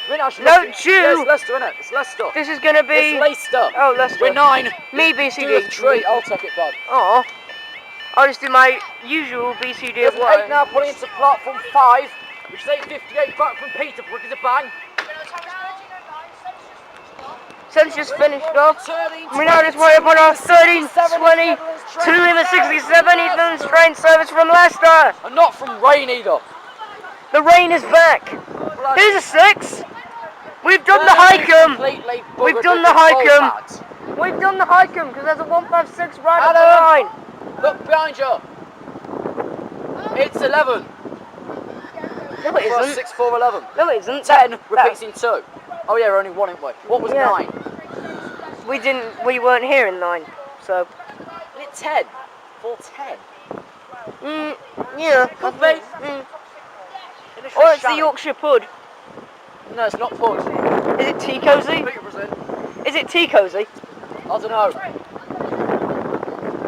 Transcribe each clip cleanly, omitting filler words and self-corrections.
Note 2. Yeah, it's Leicester, innit? It's Leicester. This is gonna be. It's Leicester. Oh, Leicester. We're 9. Me BCD. Do a 3. I'll take it, bud. Oh. I'll just do my usual BCD There's of an 8 now pulling into platform 5, which is 8:58 back from Peterborough. Is a bang. Since just finished off, 13, we now just way up on our 13:20 to the 67 Evenings train service from Leicester. And not from rain either. The rain is back. Here's a 6. We've done the Highcombe. We've done the Highcombe. We've done the Highcombe because there's a 156 right up the line. Look behind you. It's 11. No, it isn't. 6, 4, 11. No, it isn't. 10 repeats in 2. Oh yeah, we're only 1, ain't we? What was 9? We weren't here in 9, so. It's 10. 4, 10. Yeah. Could be. Or it's the Yorkshire Pud. No, it's not Pud. Is it tea cozy? Is it tea cozy? I don't know.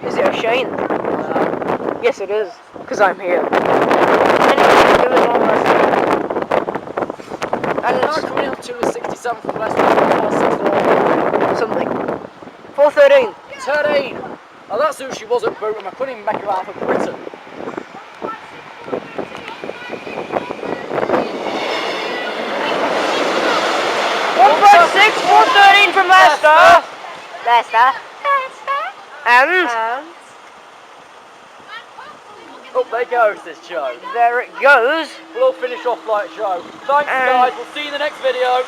Is it a Shane? Yes, it is. Because I'm here. And now coming up to the 67 from Leicester. Something. 4:13. 13. Oh, that's who she was at Bootham. I couldn't even make her out for Britain. Six, 4:13 from Leicester. Leicester. And oh, there goes this Joe. There it goes. We'll all finish off like Joe. Thanks, guys. We'll see you in the next video.